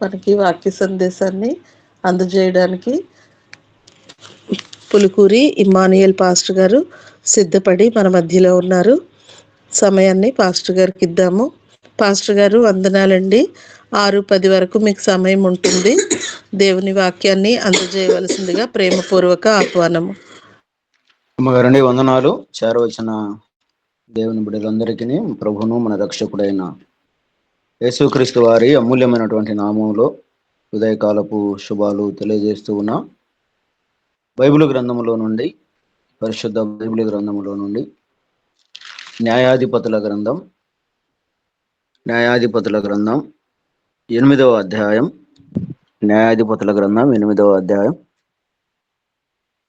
మనకి వాక్య సందేశాన్ని అందజేయడానికి పులుకూరి ఇమ్మానుయేల్ పాస్టర్ గారు సిద్ధపడి మన మధ్యలో ఉన్నారు. సమయాన్ని పాస్టర్ గారికి ఇద్దాము. పాస్టర్ గారు వందనాలండి. 6:10 వరకు మీకు సమయం ఉంటుంది. దేవుని వాక్యాన్ని అందజేయవలసిందిగా ప్రేమపూర్వక ఆహ్వానము. అమ్మగారండి వందనాలు. చేరవచ్చిన దేవుని బిడ్డలందరికీ ప్రభువును మన రక్షకుడైన యేసుక్రీస్తు వారి అమూల్యమైనటువంటి నామంలో ఉదయకాలపు శుభాలు తెలియజేస్తూ ఉన్నా. బైబిల్ గ్రంథములో నుండి, పరిశుద్ధ బైబిల్ గ్రంథములో నుండి న్యాయాధిపతుల గ్రంథం 8వ అధ్యాయం, న్యాయాధిపతుల గ్రంథం 8వ అధ్యాయం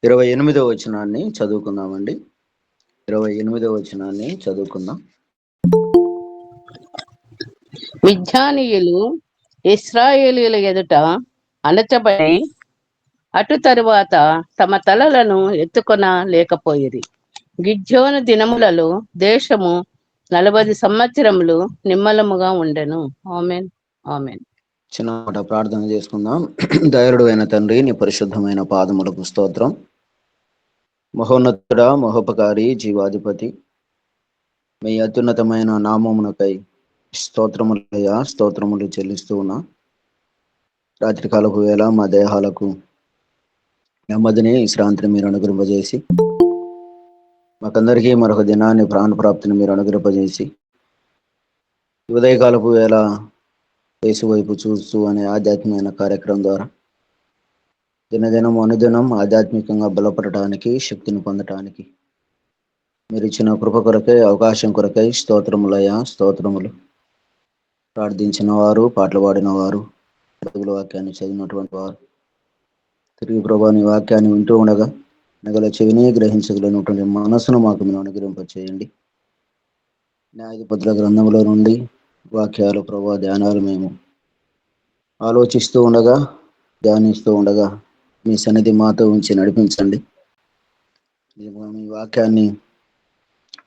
28వ వచనాన్ని చదువుకుందామండి. 28వ వచనాన్ని చదువుకుందాం. మిద్యానీయులు ఇశ్రాయేలీయుల ఎదుట అణచబడి అటు తరువాత తమ తలలను ఎత్తుకొన లేకపోయిరి. గిద్యోను దినములలో దేశము 40 సంవత్సరములు నిమ్మలముగా ఉండెను. ఆమేన్, ఆమేన్. చిన్నమాట ప్రార్థన చేసుకుందాం. దయాళుడు అయిన తండ్రి, నీ పరిశుద్ధమైన పాదములకు స్తోత్రం. మహోన్నతుడా, మహోపకారి, జీవాధిపతి, మీ అత్యున్నతమైన నామమునకై స్తోత్రములయ్యా, స్తోత్రములు చెల్లిస్తూ ఉన్నా. రాత్రికాలపు వేళ మా దేహాలకు నెమ్మదిని, విశ్రాంతిని మీరు అనుగ్రహింపజేసి, మాకందరికీ మరొక దినాన్ని, ప్రాణప్రాప్తిని మీరు అనుగ్రహింపజేసి, ఉదయకాలపు వేళ యేసు వైపు చూస్తూ అనే ఆధ్యాత్మికమైన కార్యక్రమం ద్వారా దినదినం అనుదినం ఆధ్యాత్మికంగా బలపడటానికి, శక్తిని పొందటానికి మీరు ఇచ్చిన కృప కొరకై, అవకాశం కొరకై స్తోత్రములయ్యా, స్తోత్రములు. ప్రార్థించిన వారు, పాటలు పాడిన వారు, బైబిల్ వాక్యాన్ని చదివినటువంటి వారు తిరిగి ప్రభా నీ వాక్యాన్ని వింటూ ఉండగా నగల చెవిని గ్రహించగలిగినటువంటి మనసును మాకు మీరు అనుగ్రహింపచేయండి. న్యాయాధిపతుల గ్రంథంలో నుండి వాక్యాలు ప్రభా, ధ్యానాలు మేము ఆలోచిస్తూ ఉండగా, ధ్యానిస్తూ ఉండగా మీ సన్నిధి మాతో ఉంచి నడిపించండి. మీ వాక్యాన్ని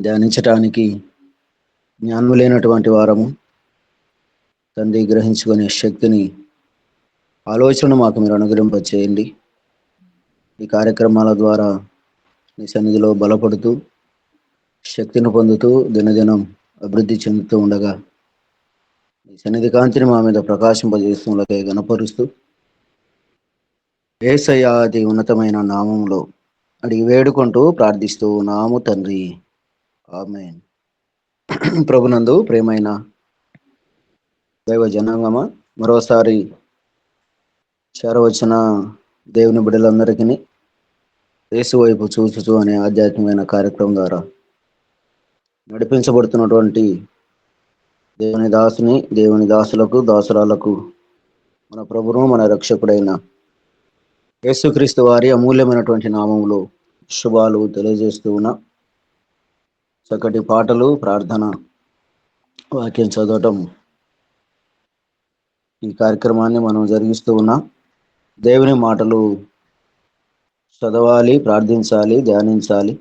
ధ్యానించటానికి జ్ఞానం లేనటువంటి వారము తండ్రి, గ్రహించుకునే శక్తిని, ఆలోచన మాకు మీరు అనుగ్రహింపచేయండి. ఈ కార్యక్రమాల ద్వారా మీ సన్నిధిలో బలపడుతూ, శక్తిని పొందుతూ, దినదినం అభివృద్ధి చెందుతూ ఉండగా మీ సన్నిధి కాంతిని మా మీద ప్రకాశింపజేస్తున్నకే గణపరుస్తూ యేసయ్య అతి ఉన్నతమైన నామంలో అడిగి వేడుకుంటూ ప్రార్థిస్తూ నాము తండ్రి, ఆమేన్. ప్రభునందు ప్రేమైన దైవ జనాంగమ, మరోసారి చేరవచ్చిన దేవుని బిడ్డలందరికీ యేసు వైపు చూచుచు అనే ఆధ్యాత్మికమైన కార్యక్రమం ద్వారా నడిపించబడుతున్నటువంటి దేవుని దాసుని, దేవుని దాసులకు, దాసురాలకు మన ప్రభువు, మన రక్షకుడైన యేసుక్రీస్తు వారి అమూల్యమైనటువంటి నామములో శుభాలు తెలియజేస్తూ ఉన్నా. చక్కటి పాటలు, ప్రార్థన, వాక్యం చదవటం, ఈ కార్యక్రమాన్ని మనం జరిగిస్తూ ఉన్నాం. దేవుని మాటలు చదవాలి, ప్రార్థించాలి, ధ్యానించాలి.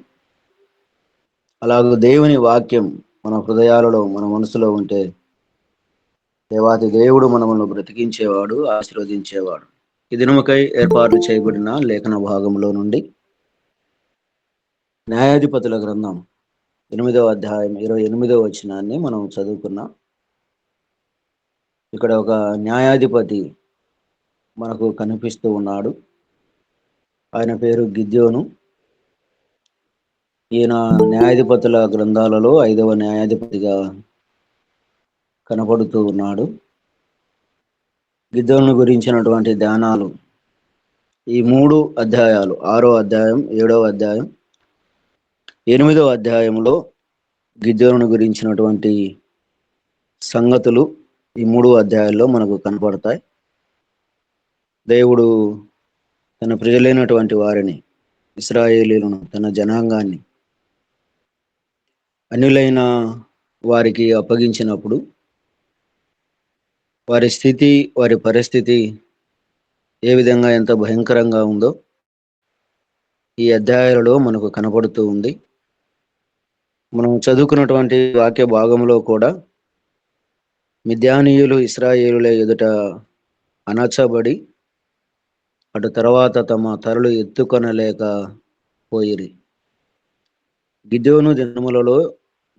అలాగే దేవుని వాక్యం మన హృదయాలలో, మన మనసులో ఉంటే దేవాది దేవుడు మనల్ని బ్రతికించేవాడు, ఆశీర్వదించేవాడు. ఈ దినముకై ఏర్పాట్లు చేయబడిన లేఖన భాగంలో నుండి న్యాయాధిపతుల గ్రంథం 8వ అధ్యాయం 28వ వచనాన్ని మనం చదువుకున్నాం. ఇక్కడ ఒక న్యాయాధిపతి మనకు కనిపిస్తూ ఉన్నాడు. ఆయన పేరు గిద్యోను. ఈయన న్యాయాధిపతుల గ్రంథాలలో 5వ న్యాయాధిపతిగా కనపడుతూ ఉన్నాడు. గిద్యోను గురించినటువంటి ధ్యానాలు ఈ 3 అధ్యాయాలు, 6వ అధ్యాయం, 7వ అధ్యాయం, 8వ అధ్యాయంలో గిద్యోను గురించినటువంటి సంగతులు ఈ 3 అధ్యాయాల్లో మనకు కనపడతాయి. దేవుడు తన ప్రజలైనటువంటి వారిని, ఇశ్రాయేలీయులను, తన జనాంగాన్ని అన్యులైన వారికి అప్పగించినప్పుడు వారి స్థితి, వారి పరిస్థితి ఏ విధంగా, ఎంత భయంకరంగా ఉందో ఈ అధ్యాయాలలో మనకు కనపడుతూ ఉంది. మనం చదువుకున్నటువంటి వాక్య భాగంలో కూడా మిద్యానీయులు ఇశ్రాయేలుల ఎదుట అణచబడి అటు తర్వాత తమ తలలు ఎత్తుకొనలేకపోయిరి. గిద్యోను దినములలో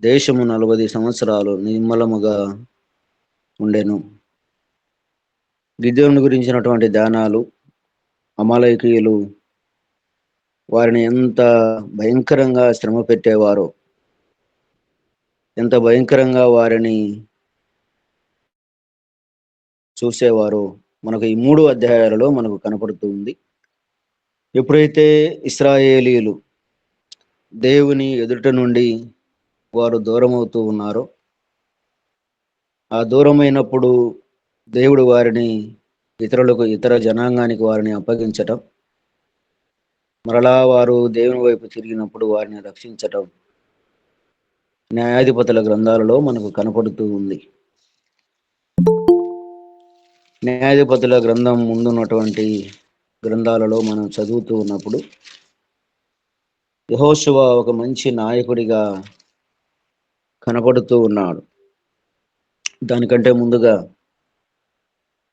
దేశము 40 సంవత్సరాలు నిర్మలముగా ఉండెను. గిద్యోను గురించినటువంటి ధ్యానాలు, అమాలేకీయులు వారిని ఎంత భయంకరంగా శ్రమ పెట్టేవారో, ఎంత భయంకరంగా వారిని చూసేవారో మనకు ఈ 3 అధ్యాయాలలో మనకు కనపడుతూ ఉంది. ఎప్పుడైతే ఇశ్రాయేలీయులు దేవుని ఎదుట నుండి వారు దూరమవుతూ ఉన్నారో, ఆ దూరమైనప్పుడు దేవుడు వారిని ఇతర జనాంగానికి వారిని అప్పగించటం, మరలా వారు దేవుని వైపు తిరిగినప్పుడు వారిని రక్షించటం న్యాయాధిపతుల గ్రంథాలలో మనకు కనపడుతూ ఉంది. న్యాయాధిపతుల గ్రంథం ముందున్నటువంటి గ్రంథాలలో మనం చదువుతూ ఉన్నప్పుడు యెహోషువ ఒక మంచి నాయకుడిగా కనపడుతూ ఉన్నాడు. దానికంటే ముందుగా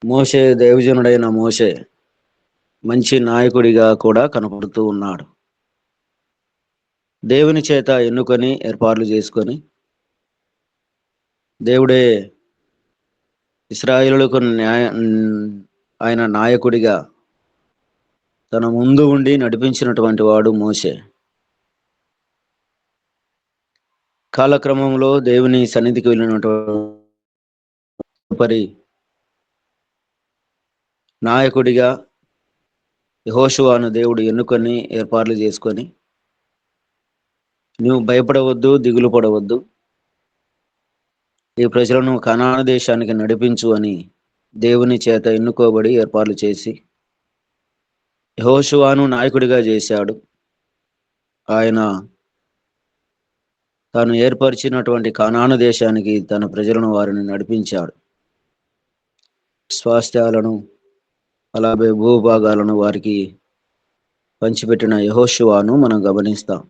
మోషే, దైవజనుడైన మోషే మంచి నాయకుడిగా కూడా కనపడుతూ ఉన్నాడు. దేవుని చేత ఎన్నుకొని ఏర్పాట్లు చేసుకొని దేవుడే ఇశ్రాయేలులకు ఆయన నాయకుడిగా తన ముందు ఉండి నడిపించినటువంటి వాడు మోషే. కాలక్రమంలో దేవుని సన్నిధికి వెళ్ళినటువంటి నాయకుడిగా యెహోషువను దేవుడు ఎన్నుకొని ఏర్పాట్లు చేసుకొని, నువ్వు భయపడవద్దు, దిగులు పడవద్దు, ఈ ప్రజలను కనాను దేశానికి నడిపించు అని దేవుని చేత ఎన్నుకోబడి ఏర్పాట్లు చేసి యెహోషువను నాయకుడిగా చేశాడు. ఆయన తాను ఏర్పరిచినటువంటి కనాను దేశానికి తన ప్రజలను వారిని నడిపించాడు. స్వాస్థ్యాలను అలాగే భూభాగాలను వారికి పంచిపెట్టిన యెహోషువను మనం గమనిస్తాం.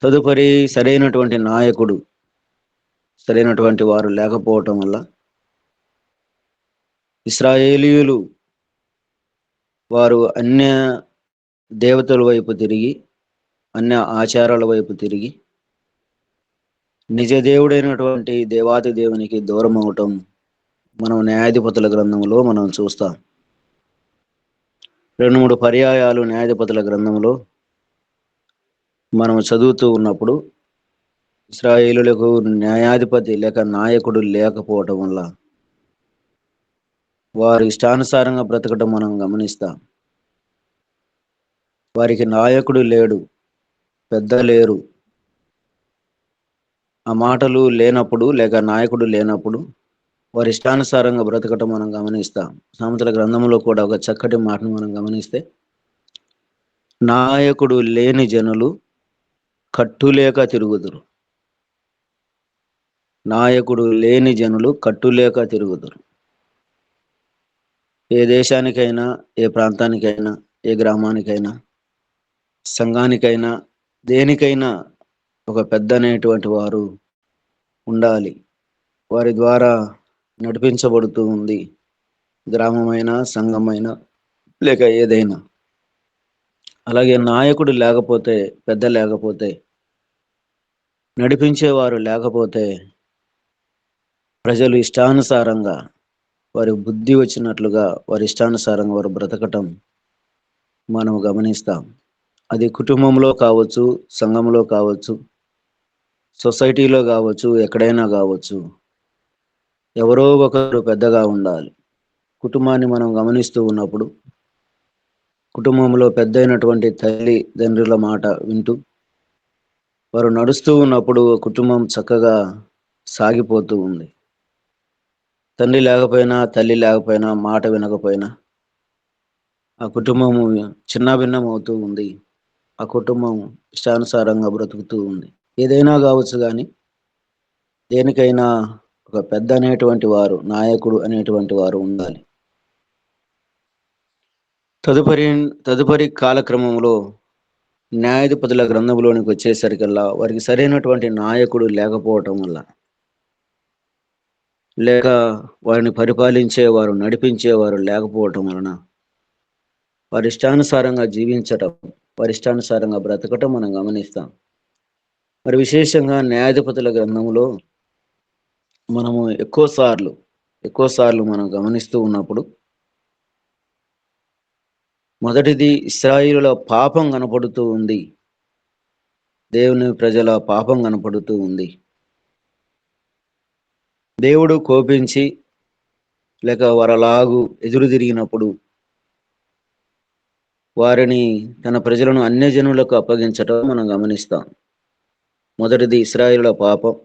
తదుపరి సరైనటువంటి నాయకుడు, సరైనటువంటి వారు లేకపోవటం వల్ల ఇశ్రాయేలీయులు వారు అన్య దేవతల వైపు తిరిగి, అన్య ఆచారాల వైపు తిరిగి నిజ దేవుడైనటువంటి దేవాది దేవునికి దూరం అవటం మనం న్యాయాధిపతుల గ్రంథంలో మనం చూస్తాం. 2-3 పర్యాయాలు న్యాయాధిపతుల గ్రంథంలో మనం చదువుతూ ఉన్నప్పుడు ఇశ్రాయేలులకు న్యాయాధిపతి లేక నాయకుడు లేకపోవటం వల్ల వారు ఇష్టానుసారంగా బ్రతకటం మనం గమనిస్తాం. వారికి నాయకుడు లేడు, పెద్ద లేరు. ఆ మాటలు లేనప్పుడు లేక నాయకుడు లేనప్పుడు వారి ఇష్టానుసారంగా బ్రతకటం మనం గమనిస్తాం. సామెతల గ్రంథంలో కూడా ఒక చక్కటి మాటను మనం గమనిస్తే, నాయకుడు లేని జనులు కట్టులేక తిరుగుదురు. నాయకుడు లేని జనులు కట్టులేక తిరుగుదురు. ఏ దేశానికైనా, ఏ ప్రాంతానికైనా, ఏ గ్రామానికైనా, సంఘానికైనా, దేనికైనా ఒక పెద్ద అనేటువంటి వారు ఉండాలి. వారి ద్వారా నడిపించబడుతూ ఉంది గ్రామమైనా, సంఘమైనా, లేక ఏదైనా. అలాగే నాయకుడు లేకపోతే, పెద్ద లేకపోతే, నడిపించేవారు లేకపోతే ప్రజలు ఇష్టానుసారంగా వారి బుద్ధి వచ్చినట్లుగా వారి ఇష్టానుసారంగా వారు బ్రతకటం మనం గమనిస్తాం. అది కుటుంబంలో కావచ్చు, సంఘంలో కావచ్చు, సొసైటీలో కావచ్చు, ఎక్కడైనా కావచ్చు. ఎవరో ఒకరు పెద్దగా ఉండాలి. కుటుంబాన్ని మనం గమనిస్తూ ఉన్నప్పుడు కుటుంబంలో పెద్ద అయినటువంటి తల్లిదండ్రుల మాట వింటూ వారు నడుస్తూ ఉన్నప్పుడు కుటుంబం చక్కగా సాగిపోతూ ఉంది. తండ్రి లేకపోయినా, తల్లి లేకపోయినా, మాట వినకపోయినా ఆ కుటుంబము చిన్నాభిన్నం అవుతూ ఉంది. ఆ కుటుంబం ఇష్టానుసారంగా బ్రతుకుతూ ఉంది. ఏదైనా కావచ్చు, కానీ దేనికైనా ఒక పెద్ద అనేటువంటి వారు, నాయకుడు అనేటువంటి వారు ఉండాలి. తదుపరి కాలక్రమంలో న్యాయాధిపతుల గ్రంథంలోనికి వచ్చేసరికల్లా వారికి సరైనటువంటి నాయకుడు లేకపోవటం వల్ల లేక వారిని పరిపాలించేవారు, నడిపించేవారు లేకపోవటం వలన వారి ఇష్టానుసారంగా జీవించటం, వారి ఇష్టానుసారంగా బ్రతకటం మనం గమనిస్తాం. మరి విశేషంగా న్యాయాధిపతుల గ్రంథంలో మనము ఎక్కువ సార్లు మనం గమనిస్తూ ఉన్నప్పుడు మొదటిది ఇశ్రాయేలుల పాపం కనపడుతూ ఉంది. దేవుని ప్రజల పాపం కనపడుతూ ఉంది. దేవుడు కోపించి లేక వరలాగు ఎదురు తిరిగినప్పుడు వారిని, తన ప్రజలను అన్యజనులకు అప్పగించటం మనం గమనిస్తాం. మొదటిది ఇశ్రాయేలుల పాపం,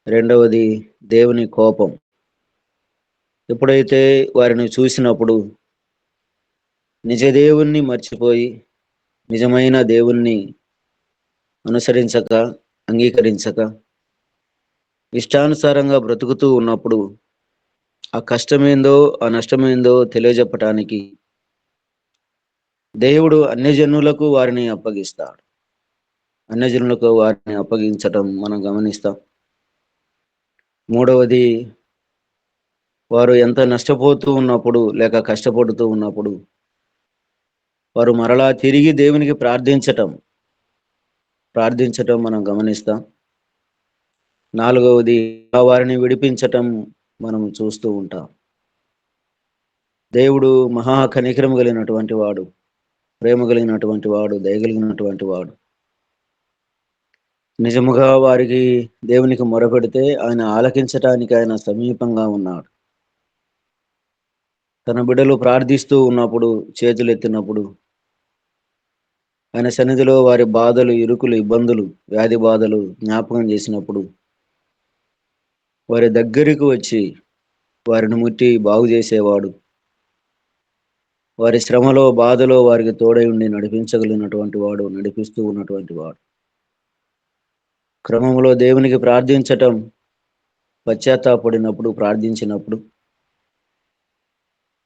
రెండవది దేవుని కోపం. ఎప్పుడైతే వారిని చూసినప్పుడు నిజ దేవుణ్ణి మర్చిపోయి నిజమైన దేవుణ్ణి అనుసరించక, అంగీకరించక ఇష్టానుసారంగా బ్రతుకుతూ ఉన్నప్పుడు ఆ కష్టమేందో, ఆ నష్టమేందో తెలియజెప్పటానికి దేవుడు అన్యజనులకు వారిని అప్పగిస్తాడు. అన్యజనులకు వారిని అప్పగించటం మనం గమనిస్తాం. మూడవది, వారు ఎంత నష్టపోతూ ఉన్నప్పుడు లేక కష్టపడుతూ ఉన్నప్పుడు వారు మరలా తిరిగి దేవునికి ప్రార్థించటం మనం గమనిస్తాం. నాలుగవది, వారిని విడిపించటం మనం చూస్తూ ఉంటాం. దేవుడు మహా కనికరం కలిగినటువంటి వాడు, ప్రేమ కలిగినటువంటి వాడు, దయగలిగినటువంటి వాడు. నిజముగా వారికి దేవునికి మొరపెడితే ఆయన ఆలకించటానికి ఆయన సమీపంగా ఉన్నాడు. తన బిడ్డలు ప్రార్థిస్తూ ఉన్నప్పుడు, చేతులు ఎత్తినప్పుడు ఆయన సన్నిధిలో వారి బాధలు, ఇరుకులు, ఇబ్బందులు, వ్యాధి బాధలు జ్ఞాపకం చేసినప్పుడు వారి దగ్గరికి వచ్చి వారిని ముట్టి బాగు చేసేవాడు. వారి శ్రమలో, బాధలో వారికి తోడై ఉండి నడిపించగలిగినటువంటి వాడు, నడిపిస్తూ ఉన్నటువంటి వాడు. క్రమంలో దేవునికి ప్రార్థించటం, పశ్చాత్తాపడినప్పుడు, ప్రార్థించినప్పుడు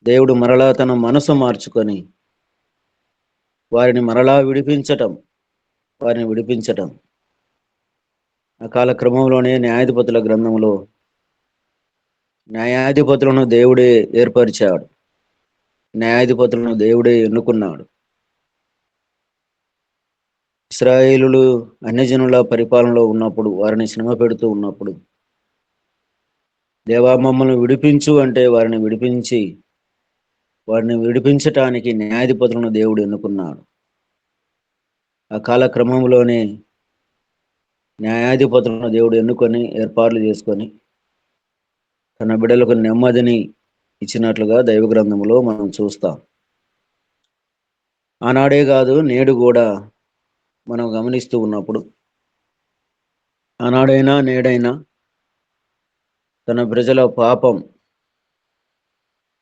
దేవుడు మరలా తన మనసు మార్చుకొని వారిని మరలా విడిపించటం ఆ కాల క్రమంలోనే న్యాయాధిపతుల గ్రంథంలో న్యాయాధిపతులను దేవుడే ఏర్పరిచాడు. న్యాయాధిపతులను దేవుడే ఎన్నుకున్నాడు. ఇశ్రాయేలులు అన్యజనుల పరిపాలనలో ఉన్నప్పుడు, వారిని శ్రమ పెడుతూ ఉన్నప్పుడు దేవా మమ్మల్ని విడిపించు అంటే వారిని విడిపించటానికి న్యాయాధిపతులను దేవుడు ఎన్నుకున్నాడు. ఆ కాల క్రమంలోనే న్యాయాధిపతులను దేవుడు ఎన్నుకొని ఏర్పాట్లు చేసుకొని తన బిడ్డలకు నెమ్మదిని ఇచ్చినట్లుగా దైవ గ్రంథంలో మనం చూస్తాం. ఆనాడే కాదు, నేడు కూడా మనం గమనిస్తూ ఉన్నప్పుడు ఆనాడైనా నేడైనా తన ప్రజల పాపం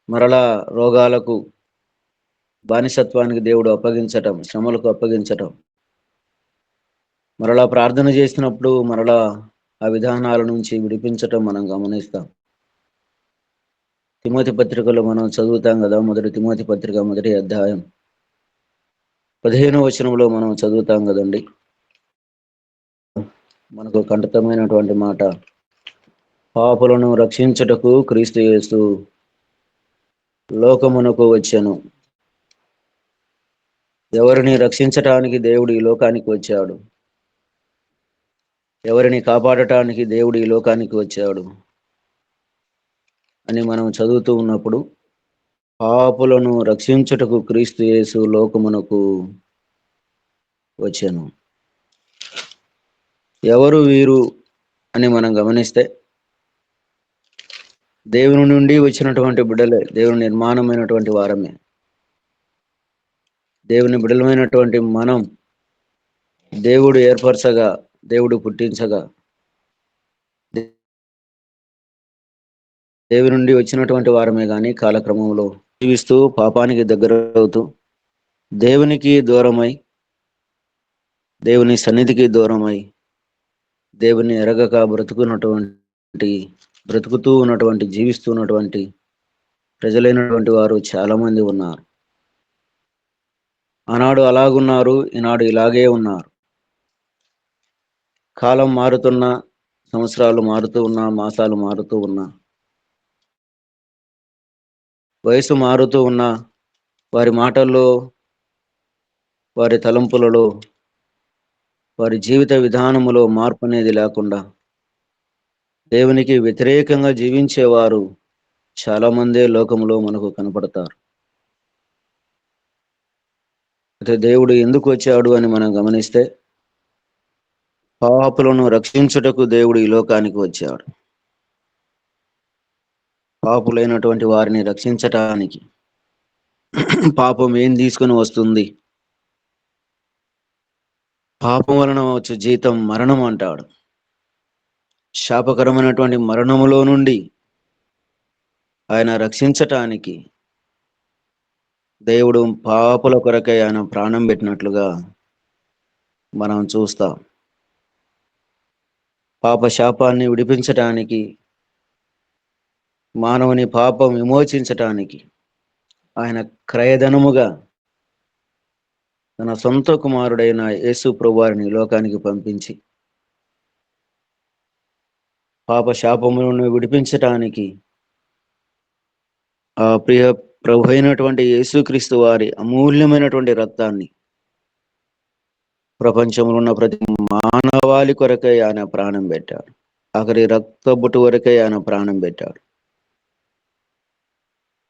మరలా రోగాలకు, బానిసత్వానికి దేవుడు అప్పగించటం, శ్రమలకు అప్పగించటం, మరలా ప్రార్థన చేసినప్పుడు మరలా ఆ విధానాల నుంచి విడిపించటం మనం గమనిస్తాం. తిమోతి పత్రికలో మనం చదువుతాం కదా, మొదటి తిమోతి పత్రిక 1వ అధ్యాయం 15వ వచనంలో మనం చదువుతాం కదండి. మనకు కంఠితమైనటువంటి మాట, పాపులను రక్షించుటకు క్రీస్తు యేసు లోకమునకు వచ్చెను. ఎవరిని రక్షించటానికి దేవుడు ఈ లోకానికి వచ్చాడు? ఎవరిని కాపాడటానికి దేవుడు ఈ లోకానికి వచ్చాడు అని మనం చదువుతూ ఉన్నప్పుడు, పాపులను రక్షించుటకు క్రీస్తు యేసు లోకమునకు వచ్చెను. ఎవరు వీరు అని మనం గమనిస్తే దేవుని నుండి వచ్చినటువంటి బిడ్డలే, దేవుని నిర్మాణమైనటువంటి వారమే. దేవుని బిడ్డలమైనటువంటి మనం దేవుడు ఏర్పరచగా, దేవుడు పుట్టించగా, దేవుని నుండి వచ్చినటువంటి వారమే కానీ కాలక్రమంలో జీవిస్తూ పాపానికి దగ్గర అవుతూ దేవునికి దూరమై, దేవుని సన్నిధికి దూరమై, దేవుని ఎరగక బ్రతుకుతూ ఉన్నటువంటి, జీవిస్తూ ఉన్నటువంటి ప్రజలైనటువంటి వారు చాలా మంది ఉన్నారు. ఆనాడు అలాగున్నారు, ఈనాడు ఇలాగే ఉన్నారు. కాలం మారుతున్నా, సంవత్సరాలు మారుతూ ఉన్నా, మాసాలు మారుతూ ఉన్నా, వయసు మారుతూ ఉన్నా, వారి మాటల్లో, వారి తలంపులలో, వారి జీవిత విధానములో మార్పు అనేది లేకుండా దేవునికి వ్యతిరేకంగా జీవించేవారు చాలా మందే లోకంలో మనకు కనపడతారు. అయితే దేవుడు ఎందుకు వచ్చాడు అని మనం గమనిస్తే, పాపులను రక్షించుటకు దేవుడు ఈ లోకానికి వచ్చాడు. పాపులైనటువంటి వారిని రక్షించటానికి. పాపం ఏం తీసుకుని వస్తుంది? పాపం వలన వచ్చే జీతం మరణం అంటాడు. శాపకరమైనటువంటి మరణములో నుండి ఆయన రక్షించటానికి దేవుడు పాపుల కొరకై ఆయన ప్రాణం పెట్టినట్లుగా మనం చూస్తాం. పాప శాపాన్ని విడిపించటానికి, మానవుని పాపం విమోచించటానికి ఆయన క్రయధనముగా తన సొంత కుమారుడైన యేసు ప్రభువారిని లోకానికి పంపించి పాప శాపములను విడిపించటానికి ఆ ప్రియ ప్రభు అయినటువంటి యేసుక్రీస్తు వారి అమూల్యమైనటువంటి రక్తాన్ని ప్రపంచంలో ఉన్న ప్రతి మానవాళి కొరకై ఆయన ప్రాణం పెట్టాడు. ఆఖరి రక్త బొట్టు వరకై ఆయన ప్రాణం పెట్టాడు.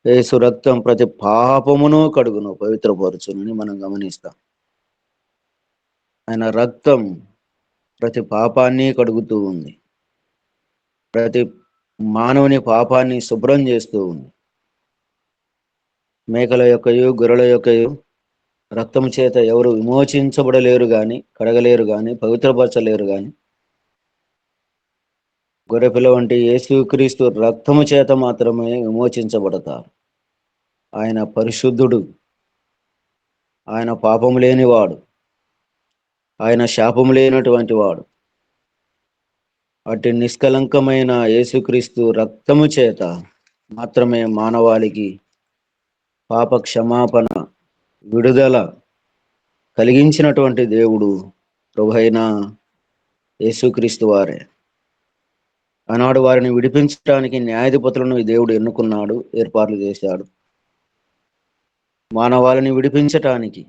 యేసు రక్తం ప్రతి పాపమును కడుగును, పవిత్రపరచునని మనం గమనిస్తాం. ఆయన రక్తం ప్రతి పాపాన్ని కడుగుతూ ఉంది. ప్రతి మానవుని పాపాన్ని శుభ్రం చేస్తూ ఉంది. మేకల యొక్కయు గొర్రెల యొక్కయు రక్తము చేత ఎవరు విమోచించబడలేరు గాని, కడగలేరు గాని, పవిత్రపరచలేరు గాని, గొర్రెపిల్ల వంటి యేసుక్రీస్తు రక్తము చేత మాత్రమే విమోచించబడతారు. ఆయన పరిశుద్ధుడు, ఆయన పాపము లేనివాడు, ఆయన శాపము లేనటువంటి వాడు. అట్టి నిష్కలంకమైన యేసుక్రీస్తు రక్తము చేత మాత్రమే మానవాళికి పాప క్షమాపణ, విడుదల కలిగించినటువంటి దేవుడు ప్రభువైన యేసుక్రీస్తు వారే. ఆనాడు వారిని విడిపించడానికి న్యాయాధిపతులను దేవుడు ఎన్నుకున్నాడు, ఏర్పాట్లు చేశాడు. మానవాళిని విడిపించటానికి,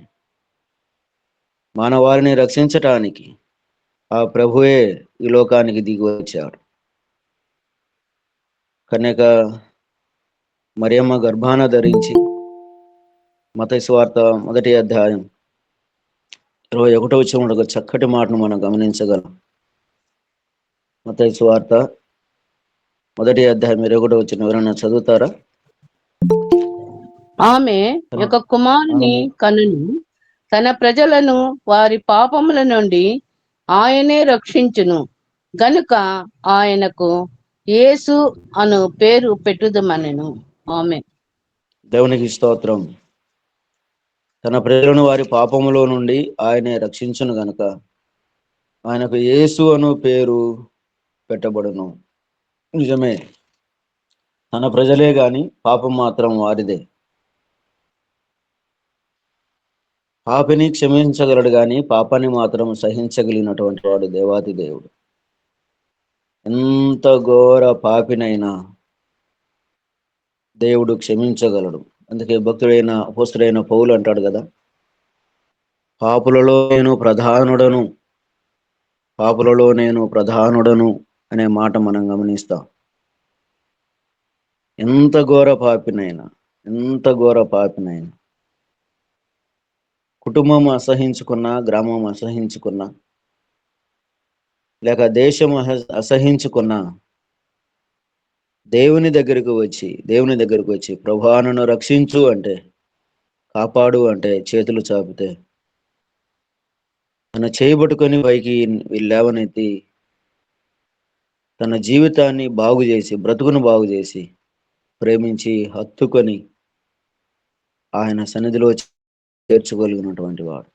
మానవాళిని రక్షించటానికి ఆ ప్రభువే ఈ లోకానికి దిగి వచ్చాడు. కన్యక మరియమ్మ గర్భాన ధరించి మత్తయి సువార్త 1వ అధ్యాయం 21వ వచనంలో ఒక చక్కటి మాటను మనం గమనించగలం. మత్తయి సువార్త 1వ అధ్యాయం 21వ వచనం ఎవరైనా చదువుతారా? ఆమె యొక్క కుమారుని కనును, తన ప్రజలను వారి పాపముల నుండి ఆయనే రక్షించును గనుక ఆయనకు యేసు అను పేరు పెట్టుదమనెను. ఆమె దేవునికి స్తోత్రం. తన ప్రజలను వారి పాపములో నుండి ఆయనే రక్షించును గనుక ఆయనకు యేసు అను పేరు పెట్టబడును. నిజమే, తన ప్రజలే గాని పాపం మాత్రం వారిదే. పాపిని క్షమించగలడు గాని పాపాన్ని మాత్రం సహించగలిగినటువంటి వాడు దేవాది దేవుడు. ఎంత ఘోర పాపినైనా దేవుడు క్షమించగలడు. అందుకే భక్తుడైన అపోస్తుడైన పౌలు అంటాడు కదా, పాపులలో నేను ప్రధానుడను, పాపులలో నేను ప్రధానుడను అనే మాట మనం గమనిస్తాం. ఎంత ఘోర పాపినైనా, ఎంత ఘోర పాపినైనా, కుటుంబం అసహించుకున్నా, గ్రామం అసహించుకున్నా, లేక దేశం అసహించుకున్నా దేవుని దగ్గరకు వచ్చి ప్రభువా నన్ను రక్షించు అంటే, కాపాడు అంటే చేతులు చాపితే తన చేయబట్టుకొని పైకి లేవనెత్తి తన జీవితాన్ని బాగు చేసి, బ్రతుకును బాగు చేసి, ప్రేమించి హత్తుకొని ఆయన సన్నిధిలో చేర్చుకోగలిగినటువంటి వాడు.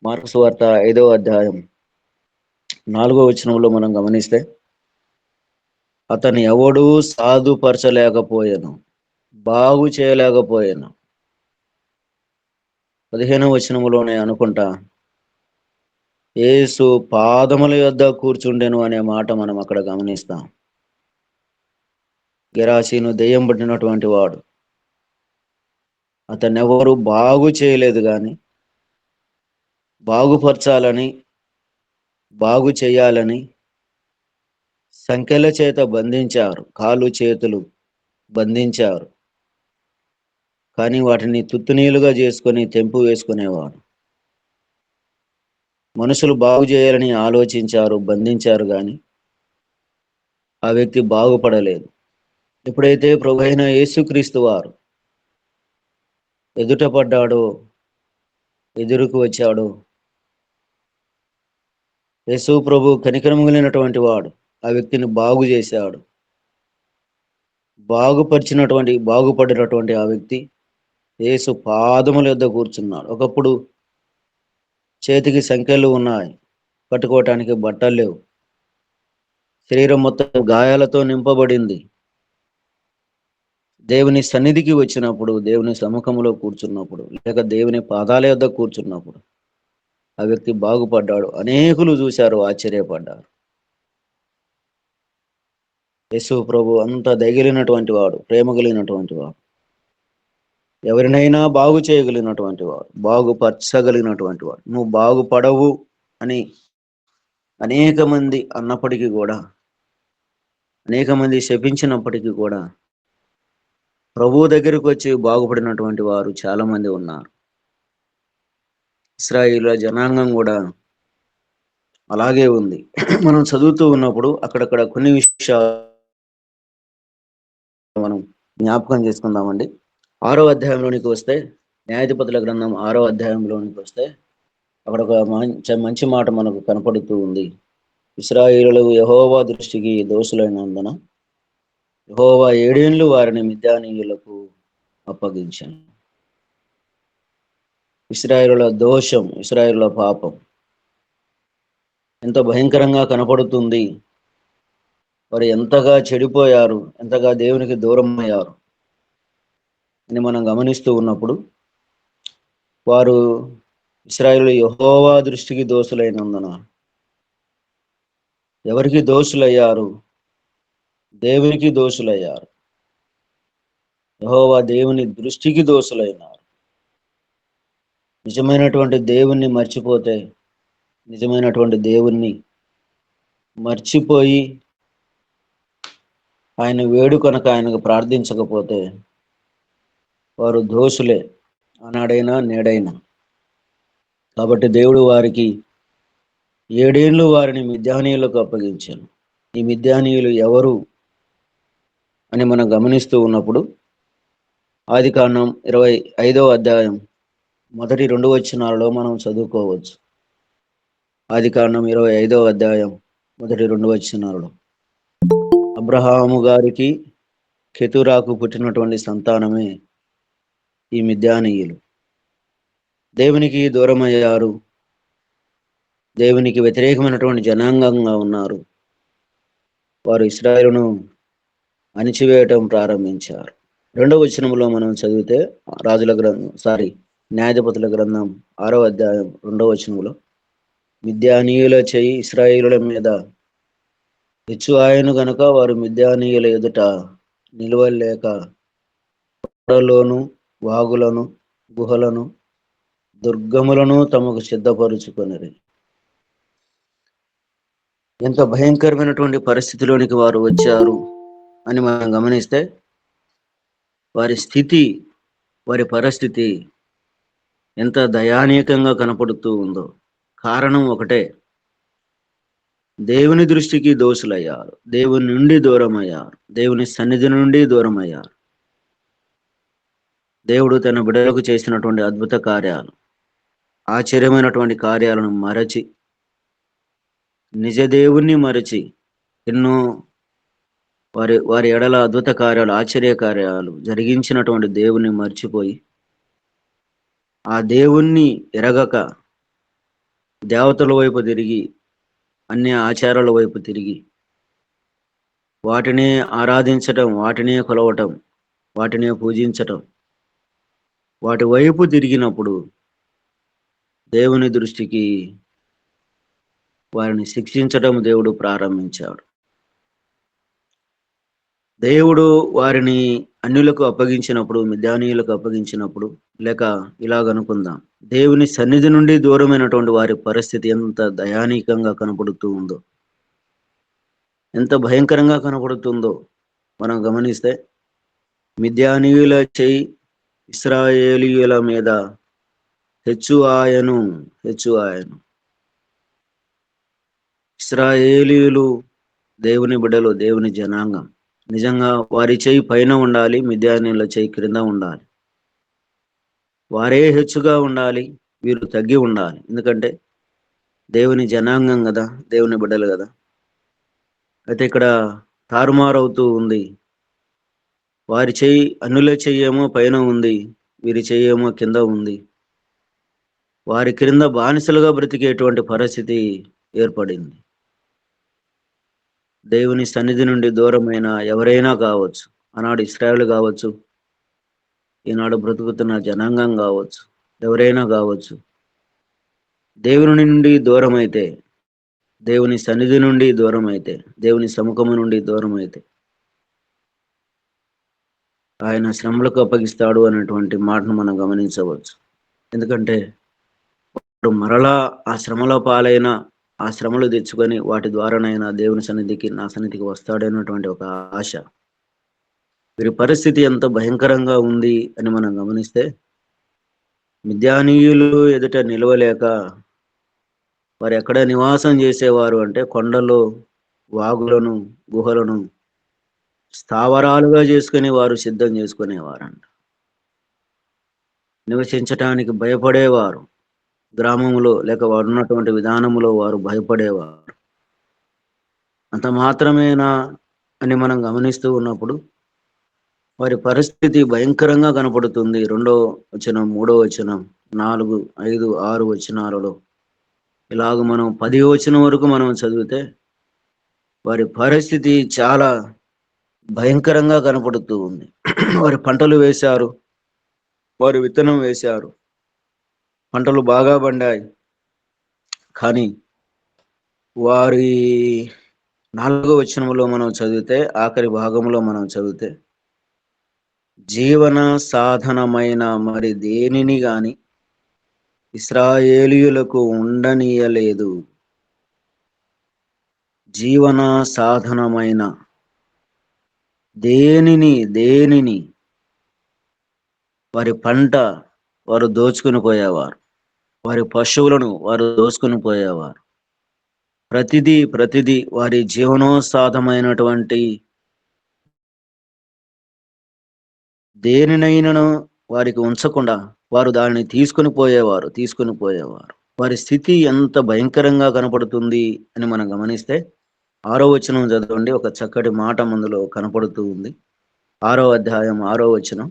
మార్కు సువార్త 5వ అధ్యాయం 4వ వచనంలో మనం గమనిస్తే, అతను ఎవడూ సాధుపరచలేకపోయాను, బాగు చేయలేకపోయాను. 15వ వచనంలోనే అనుకుంటా, యేసు పాదముల యొద్ద కూర్చుండెను అనే మాట మనం అక్కడ గమనిస్తాం. గెరాసీను దెయ్యం పట్టినటువంటి వాడు, అతన్ని ఎవరు బాగు చేయలేదు, కానీ బాగుపరచాలని, బాగు చేయాలని సంకెల చేత బంధించారు, కాలు చేతులు బంధించారు. కానీ వాటిని తుత్తునీలుగా చేసుకొని తెంపు వేసుకునేవాడు. మనుషులు బాగు చేయాలని ఆలోచించారు, బంధించారు, కానీ ఆ వ్యక్తి బాగుపడలేదు. ఎప్పుడైతే ప్రభు అయిన యేసుక్రీస్తు వారు ఎదుట పడ్డాడో, ఎదురుకు వచ్చాడో, యేసు ప్రభు కనికరము కలిగినటువంటి వాడు ఆ వ్యక్తిని బాగు చేశాడు. బాగుపడినటువంటి ఆ వ్యక్తి యేసు పాదముల యొద్ద కూర్చున్నాడు. ఒకప్పుడు చేతికి సంకెళ్ళు ఉన్నాయి, కట్టుకోవటానికి బట్టలు లేవు, శరీరం మొత్తం గాయాలతో నింపబడింది. దేవుని సన్నిధికి వచ్చినప్పుడు, దేవుని సముఖంలో కూర్చున్నప్పుడు, లేక దేవుని పాదాల యొద్ద కూర్చున్నప్పుడు ఆ వ్యక్తి బాగుపడ్డాడు. అనేకులు చూశారు, ఆశ్చర్యపడ్డారు. యేసు ప్రభు అంత దయగలిగినటువంటి వాడు, ప్రేమ కలిగినటువంటి వాడు, ఎవరినైనా బాగు చేయగలిగినటువంటి వాడు, బాగుపరచగలిగినటువంటి వాడు. నువ్వు బాగుపడవు అని అనేక మంది అన్నప్పటికీ కూడా, అనేక మంది శపించినప్పటికీ కూడా ప్రభువు దగ్గరికి వచ్చి బాగుపడినటువంటి వారు చాలా మంది ఉన్నారు. ఇశ్రాయేలు జనాంగం కూడా అలాగే ఉంది. మనం చదువుతూ ఉన్నప్పుడు అక్కడక్కడ కొన్ని విషయాలు మనం జ్ఞాపకం చేసుకుందామండి. 6వ అధ్యాయంలోనికి వస్తే, న్యాయాధిపతుల గ్రంథం 6వ అధ్యాయంలోనికి వస్తే అక్కడ ఒక మంచి మాట మనకు కనపడుతూ ఉంది. ఇశ్రాయేలు యెహోవా దృష్టికి దోషులైనందున యెహోవా 7 ఏళ్ళు వారిని మిద్యానీయులకు అప్పగించాను. ఇశ్రాయేలుల దోషం, ఇశ్రాయేలుల పాపం ఎంత భయంకరంగా కనపడుతుంది. వారు ఎంతగా చెడిపోయారు, ఎంతగా దేవునికి దూరం అయ్యారు అని మనం గమనిస్తూ ఉన్నప్పుడు, వారు ఇశ్రాయేలు యెహోవా దృష్టికి దోషులైనందున ఎవరికి దోషులయ్యారు? దేవునికి దోషులయ్యారు. యెహోవా దేవుని దృష్టికి దోషులైనారు. నిజమైనటువంటి దేవుణ్ణి మర్చిపోతే, నిజమైనటువంటి దేవుణ్ణి మర్చిపోయి ఆయన వేడుకొనక, ఆయనకు ప్రార్థించకపోతే వారు దోషులే, ఆనాడైనా నేడైనా. కాబట్టి దేవుడు వారికి 7 ఏళ్ళు వారిని మిద్యానీయులకు అప్పగించాను. ఈ మిద్యానీయులు ఎవరు అని మనం గమనిస్తూ ఉన్నప్పుడు, ఆదికాండం 25వ అధ్యాయం మొదటి 2 వచనాలలో మనం చదువుకోవచ్చు. ఆదికాండం 25వ అధ్యాయం మొదటి 2 వచనాలలో అబ్రహాము గారికి కెతురాకు పుట్టినటువంటి సంతానమే ఈ మిద్యానీయులు. దేవునికి దూరమయ్యారు, దేవునికి వ్యతిరేకమైనటువంటి జనాంగంగా ఉన్నారు. వారు ఇశ్రాయేలును అణిచివేయటం ప్రారంభించారు. 2వ వచనంలో మనం చదివితే, న్యాయాధిపతుల గ్రంథం 6వ అధ్యాయం 2వ వచనంలో, మిద్యానీయుల చెయ్యి ఇశ్రాయేలుల మీద హెచ్చు ఆయను గనుక వారు మిద్యానీయుల ఎదుట నిలవలేక కొండలోను, వాగులను, గుహలను, దుర్గములను తమకు సిద్ధపరుచుకొనిరి. ఎంత భయంకరమైనటువంటి పరిస్థితిలోనికి వారు వచ్చారు అని మనం గమనిస్తే, వారి స్థితి, వారి పరిస్థితి ఎంత దయానీయంగా కనపడుతూ ఉందో. కారణం ఒకటే, దేవుని దృష్టికి దోషులయ్యారు, దేవుని నుండి దూరం అయ్యారు, దేవుని సన్నిధి నుండి దూరం అయ్యారు. దేవుడు తన బిడ్డలకు చేసినటువంటి అద్భుత కార్యాలు, ఆశ్చర్యమైనటువంటి కార్యాలను మరచి, నిజ దేవుణ్ణి మరచి, ఎన్నో వారి ఎడల అద్భుత కార్యాలు, ఆశ్చర్య కార్యాలు జరిగించినటువంటి దేవుణ్ణి మర్చిపోయి, ఆ దేవుణ్ణి ఎరగక దేవతల వైపు తిరిగి, అన్య ఆచారాల వైపు తిరిగి, వాటినే ఆరాధించటం, వాటినే కొలవటం, వాటినే పూజించటం, వాటి వైపు తిరిగినప్పుడు దేవుని దృష్టికి వారిని శిక్షించడం దేవుడు ప్రారంభించాడు. దేవుడు వారిని అన్యులకు అప్పగించినప్పుడు, మిద్యానీయులకు అప్పగించినప్పుడు, లేక ఇలాగనుకుందాం, దేవుని సన్నిధి నుండి దూరమైనటువంటి వారి పరిస్థితి ఎంత దయానీకంగా కనపడుతూ ఉందో, ఎంత భయంకరంగా కనపడుతుందో మనం గమనిస్తే, మిద్యానీయుల చేయి ఇశ్రాయేలీయుల మీద హెచ్చు ఆయను. ఇశ్రాయేలీయులు దేవుని బిడ్డలు, దేవుని జనాంగం. నిజంగా వారి చేయి పైన ఉండాలి, మిద్యానీయుల చేయి క్రింద ఉండాలి. వారే హెచ్చుగా ఉండాలి, వీరు తగ్గి ఉండాలి. ఎందుకంటే దేవుని జనాంగం కదా, దేవుని బిడ్డలు కదా. అయితే ఇక్కడ తారుమారవుతూ ఉంది. వారి చేయి, అన్యుల చెయ్యేమో పైన ఉంది, వీరి చెయ్యేమో కింద ఉంది. వారి క్రింద బానిసలుగా బ్రతికేటువంటి పరిస్థితి ఏర్పడింది. దేవుని సన్నిధి నుండి దూరమైన ఎవరైనా కావచ్చు, ఆనాడు ఇశ్రాయేలు కావచ్చు, ఈనాడు బ్రతుకుతున్న జనాంగం కావచ్చు, ఎవరైనా కావచ్చు, దేవుని నుండి దూరం అయితే, దేవుని సన్నిధి నుండి దూరం అయితే, దేవుని సముఖము నుండి దూరం అయితే ఆయన శ్రమలకు అప్పగిస్తాడు అనేటువంటి మాటను మనం గమనించవచ్చు. ఎందుకంటే వాడు మరలా ఆ శ్రమల పాలైన, ఆ శ్రమలు తెచ్చుకొని వాటి ద్వారానైనా దేవుని సన్నిధికి, నా సన్నిధికి వస్తాడనేటువంటి ఒక ఆశ. వీరి పరిస్థితి ఎంత భయంకరంగా ఉంది అని మనం గమనిస్తే, మిద్యానీయులు ఎదుట నిలవలేక వారు ఎక్కడ నివాసం చేసేవారు అంటే కొండలో, వాగులను, గుహలను స్థావరాలుగా చేసుకుని వారు సిద్ధం చేసుకునేవారంట. నివసించటానికి భయపడేవారు. గ్రామంలో లేక వారు ఉన్నటువంటి విధానంలో వారు భయపడేవారు. అంత మాత్రమేనా అని మనం గమనిస్తూ ఉన్నప్పుడు వారి పరిస్థితి భయంకరంగా కనపడుతుంది. 2వ వచనం, 3వ వచనం, 4, 5, 6 వచనాలలో ఇలాగ మనం 10వ వచనం వరకు మనం చదివితే వారి పరిస్థితి చాలా భయంకరంగా కనపడుతూ ఉంది. వారి పంటలు వేశారు, వారు విత్తనం వేశారు, పంటలు బాగా పండాయి. కానీ వారి 4వ వచనంలో మనం చదివితే, ఆఖరి భాగంలో మనం చదివితే, జీవన సాధనమైన మరి దేనిని గాని ఇశ్రాయేలీయులకు ఉండనీయలేదు. జీవన సాధనమైన దేనిని వారి పంట వారు దోచుకుని పోయేవారు, వారి పశువులను వారు దోచుకుని పోయేవారు. ప్రతిదీ వారి జీవనోసాధమైనటువంటి దేనినైనాను వారికి ఉంచకుండా వారు దానిని తీసుకుని పోయేవారు. వారి స్థితి ఎంత భయంకరంగా కనపడుతుంది అని మనం గమనిస్తే, 6వ వచనం చదవండి. ఒక చక్కటి మాట అందులో కనపడుతూ ఉంది. 6వ అధ్యాయం 6వ వచనం.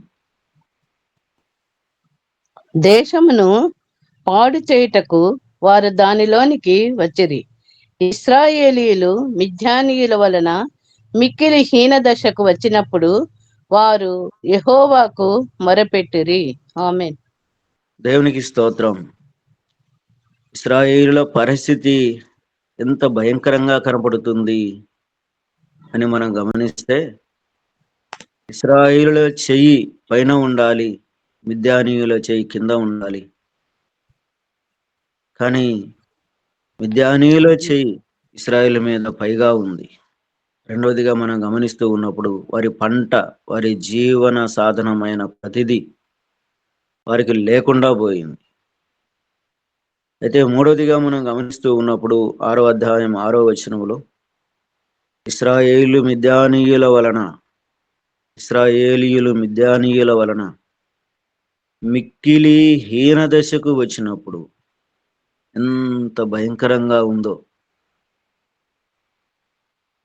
దేశమును పాడు చేయుటకు వారు దానిలోనికి వచ్చిరి. ఇశ్రాయేలీయులు మిద్యానీయుల వలన మిక్కిలి హీన దశకు వచ్చినప్పుడు వారు యెహోవాకు మొరపెట్టిరి. ఆమేన్. దేవునికి స్తోత్రం. ఇశ్రాయేలుల పరిస్థితి ఎంత భయంకరంగా కనపడుతుంది అని మనం గమనిస్తే, ఇశ్రాయేలుల చెయ్యి పైన ఉండాలి, మిద్యానీయుల చెయ్యి కింద ఉండాలి. కానీ మిద్యానీయుల చెయ్యి ఇశ్రాయేలు మీద పైగా ఉంది. రెండవదిగా మనం గమనిస్తూ ఉన్నప్పుడు వారి పంట, వారి జీవన సాధనమైన ప్రతిదీ వారికి లేకుండా పోయింది. అయితే 3వదిగా మనం గమనిస్తూ ఉన్నప్పుడు 6వ అధ్యాయం 6వ వచనములో, ఇశ్రాయేలీయులు మిద్యానీయుల వలన మిక్కిలి హీన దశకు వచ్చినప్పుడు ఎంత భయంకరంగా ఉందో,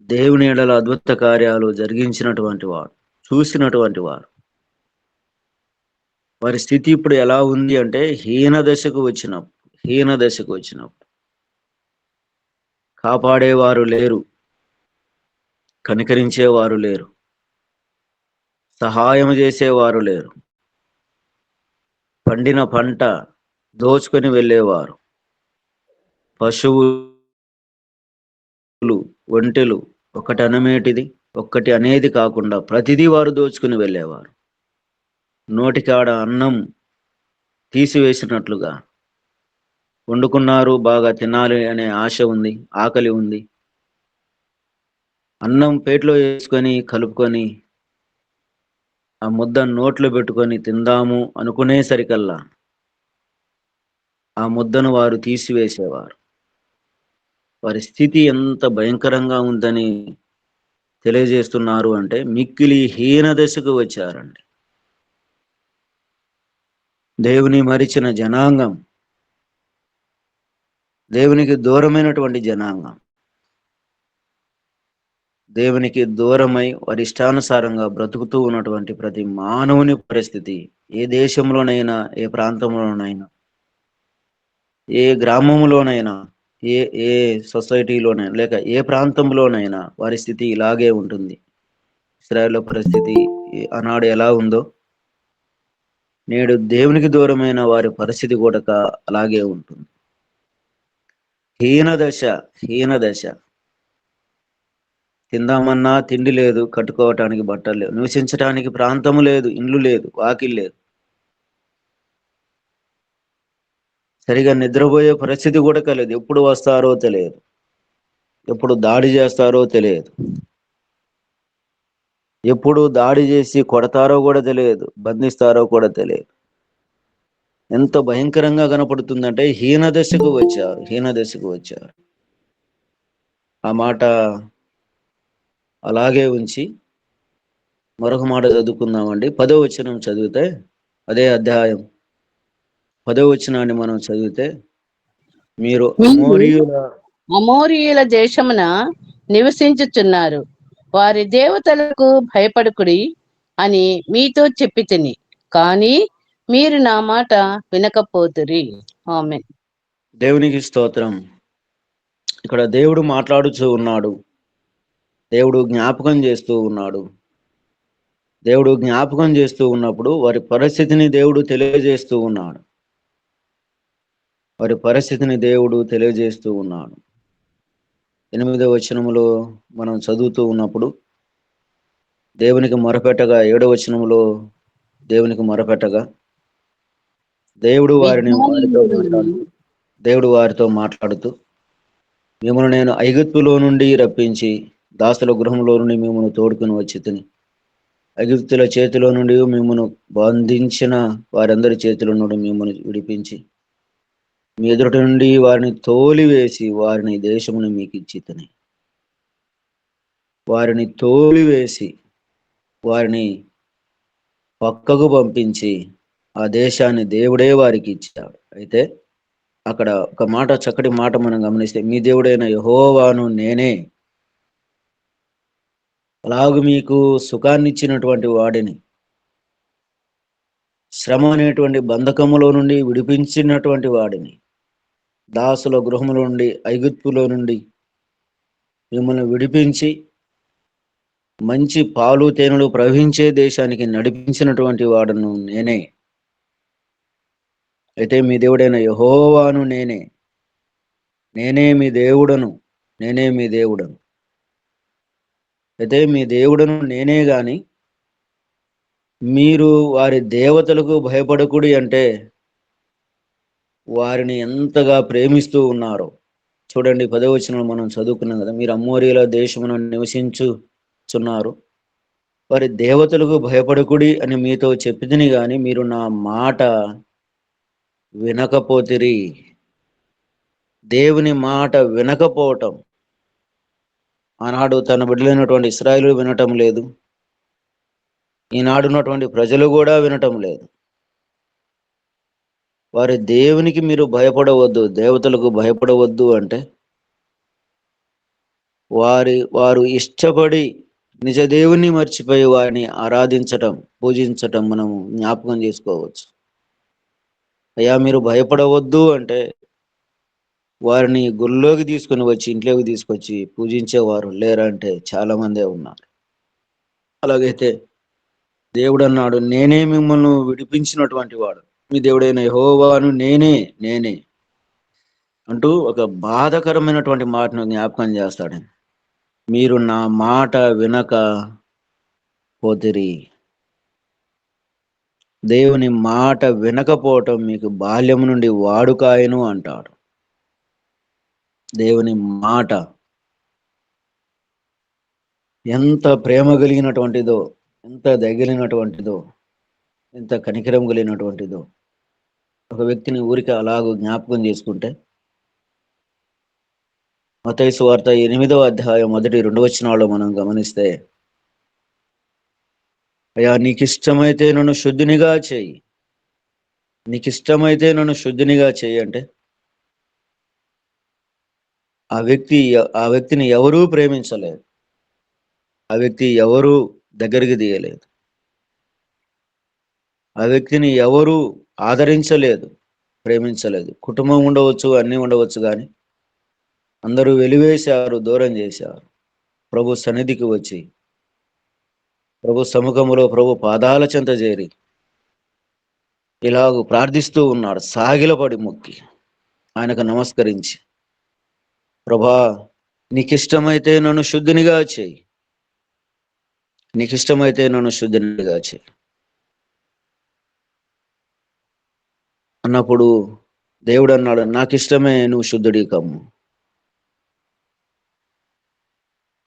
దేవుని ఎడల అద్భుత కార్యాలు జరిగించినటువంటి వారు, చూసినటువంటి వారు, వారి స్థితి ఇప్పుడు ఎలా ఉంది అంటే హీన దశకు వచ్చినప్పుడు కాపాడేవారు లేరు, కనికరించేవారు లేరు, సహాయం చేసేవారు లేరు. పండిన పంట దోచుకొని వెళ్ళేవారు, పశువు ఒంటెలు ఒకటి అనమేటిది ఒక్కటి అనేది కాకుండా ప్రతిదీ వారు దోచుకుని వెళ్ళేవారు. నోటికాడ అన్నం తీసివేసినట్లుగా వండుకున్నారు, బాగా తినాలి అనే ఆశ ఉంది, ఆకలి ఉంది. అన్నం పేట్లో వేసుకొని కలుపుకొని ఆ ముద్ద నోట్లో పెట్టుకొని తిందాము అనుకునేసరికల్లా ఆ ముద్దను వారు తీసివేసేవారు. వారి స్థితి ఎంత భయంకరంగా ఉందని తెలియజేస్తున్నారు అంటే మిక్కిలి హీన దశకు వచ్చారండి. దేవుని మరిచిన జనాంగం, దేవునికి దూరమైనటువంటి జనాంగం, దేవునికి దూరమై వారి ఇష్టానుసారంగా బ్రతుకుతూ ఉన్నటువంటి ప్రతి మానవుని పరిస్థితి ఏ దేశంలోనైనా, ఏ ప్రాంతంలోనైనా, ఏ గ్రామంలోనైనా, ఏ ఏ సొసైటీలోనైనా, లేక ఏ ప్రాంతంలోనైనా వారి స్థితి ఇలాగే ఉంటుంది. ఇశ్రాయేలు పరిస్థితి ఆనాడు ఎలా ఉందో నేడు దేవునికి దూరమైన వారి పరిస్థితి కూడా అలాగే ఉంటుంది. హీన దశ. తిందామన్నా తిండి లేదు, కట్టుకోవటానికి బట్టలు లేవు, నివసించడానికి ప్రాంతము లేదు, ఇండ్లు లేదు, వాకిల్ లేదు, సరిగా నిద్రపోయే పరిస్థితి కూడా కలదు. ఎప్పుడు వస్తారో తెలియదు, ఎప్పుడు దాడి చేస్తారో తెలియదు, ఎప్పుడు దాడి చేసి కొడతారో కూడా తెలియదు, బంధిస్తారో కూడా తెలియదు. ఎంత భయంకరంగా కనపడుతుందంటే హీన దశకు వచ్చారు. ఆ మాట అలాగే ఉంచి మరొక మాట చదువుకుందామండి. 10వ వచనం చదివితే, అదే అధ్యాయం 10వ వచనాన్ని మనం చదివితే, మీరు అమోరీయుల దేశమున నివసించుచున్నారు, వారి దేవతలకు భయపడుకుడి అని మీతో చెప్పి తిని, కానీ మీరు నా మాట వినకపోతురి. ఆమేన్. దేవునికి స్తోత్రం. ఇక్కడ దేవుడు మాట్లాడుతూ ఉన్నాడు, దేవుడు జ్ఞాపకం చేస్తూ ఉన్నాడు. దేవుడు జ్ఞాపకం చేస్తూ ఉన్నప్పుడు వారి పరిస్థితిని దేవుడు తెలియజేస్తూ ఉన్నాడు. వారి పరిస్థితిని దేవుడు తెలియజేస్తూ ఉన్నాడు. 8వ వచనములో మనం చదువుతూ ఉన్నప్పుడు దేవునికి మొరపెట్టగా, 7వ వచనములో దేవునికి మొరపెట్టగా దేవుడు వారితో మాట్లాడుతూ మిమ్మల్ని నేను ఐగుప్తులో నుండి రప్పించి దాసుల గృహంలో నుండి మిమ్మల్ని తోడుకుని వచ్చి తిని, ఐగుప్తుల చేతిలో నుండి మిమ్మల్ని బంధించిన వారందరి చేతిలో నుండి మిమ్మల్ని విడిపించి మీ ఎదుట నుండి వారిని తోలివేసి వారిని దేశమును మీకు ఇచ్చి తిని, వారిని తోలివేసి వారిని పక్కకు పంపించి ఆ దేశాన్ని దేవుడే వారికి ఇచ్చాడు. అయితే అక్కడ ఒక మాట, చక్కటి మాట మనం గమనిస్తే, మీ దేవుడైన యెహోవాను నేనే, అలాగూ మీకు సుఖాన్ని ఇచ్చినటువంటి వాడిని, శ్రమ అనేటువంటి బంధకములో నుండి విడిపించినటువంటి వాడిని, దాసుల గృహములో నుండి ఐగుప్తులో నుండి మిమ్మల్ని విడిపించి మంచి పాలు తేనెలు ప్రవహించే దేశానికి నడిపించినటువంటి వాడును నేనే. అయితే మీ దేవుడైన యెహోవాను నేనే మీ దేవుడను, అయితే మీ దేవుడను నేనే గాని మీరు వారి దేవతలకు భయపడకుడి అంటే వారిని ఎంతగా ప్రేమిస్తూ ఉన్నారో చూడండి. 10వ వచనం మనం చదువుకున్నాం కదా, మీరు అమోరీయుల దేశమును నివసించుచున్నారు, వారి దేవతలకు భయపడకుడి అని మీతో చెప్పితిని గాని మీరు నా మాట వినకపోతిరి. దేవుని మాట వినకపోవటం ఆనాడు తన బిడ్డలైనటువంటి ఇశ్రాయేలు వినటం లేదు, ఈనాడు ఉన్నటువంటి ప్రజలు కూడా వినటం లేదు. వారి దేవునికి మీరు భయపడవద్దు, దేవతలకు భయపడవద్దు అంటే వారు ఇష్టపడి నిజ దేవుని మర్చిపోయి వారిని ఆరాధించటం, పూజించటం మనం జ్ఞాపకం చేసుకోవచ్చు. అయ్యా మీరు భయపడవద్దు అంటే వారిని గుళ్ళోకి తీసుకొని వచ్చి, ఇంట్లోకి తీసుకొచ్చి పూజించేవారు లేరంటే చాలా మందే ఉన్నారు. అలాగైతే దేవుడు అన్నాడు, నేనే మిమ్మల్ని విడిపించినటువంటి వాడు, మీ దేవుడైన యెహోవాను నేనే. అంటూ ఒక బాధకరమైనటువంటి మాటను జ్ఞాపకం చేస్తాడు. మీరు నా మాట వినక పోతిరి. దేవుని మాట వినకపోవటం మీకు బాల్యం నుండి వాడుకాయను అంటాడు. దేవుని మాట ఎంత ప్రేమ కలిగినటువంటిదో, ఎంత దగిలినటువంటిదో, ఎంత కనికరం కలిగినటువంటిదో ఒక వ్యక్తిని ఊరికి అలాగూ జ్ఞాపకం చేసుకుంటే, మత్తయి సువార్త 8వ అధ్యాయం 1-2 వచనాల్లో మనం గమనిస్తే, అయ్యా నీకిష్టమైతే నన్ను శుద్ధినిగా చేయి, నీకిష్టమైతే నన్ను శుద్ధినిగా చేయి అంటే ఆ వ్యక్తిని ఎవరూ ప్రేమించలేదు, ఆ వ్యక్తి ఎవరూ దగ్గరికి తీయలేదు, ఆ వ్యక్తిని ఎవరూ ఆదరించలేదు, ప్రేమించలేదు. కుటుంబం ఉండవచ్చు, అన్నీ ఉండవచ్చు, కానీ అందరూ వెలివేశారు, దూరం చేశారు. ప్రభు సన్నిధికి వచ్చి ప్రభు సముఖములో ప్రభు పాదాల చెంత చేరి ఇలాగూ ప్రార్థిస్తూ ఉన్నాడు, సాగిలపడి మొక్కి ఆయనకు నమస్కరించి, ప్రభా నీకిష్టమైతే నన్ను శుద్ధినిగా చేయి, నీకిష్టమైతే నన్ను శుద్ధినిగా చేయి అన్నప్పుడు దేవుడు అన్నాడు, నాకిష్టమే, నువ్వు శుద్ధుడి కమ్ము.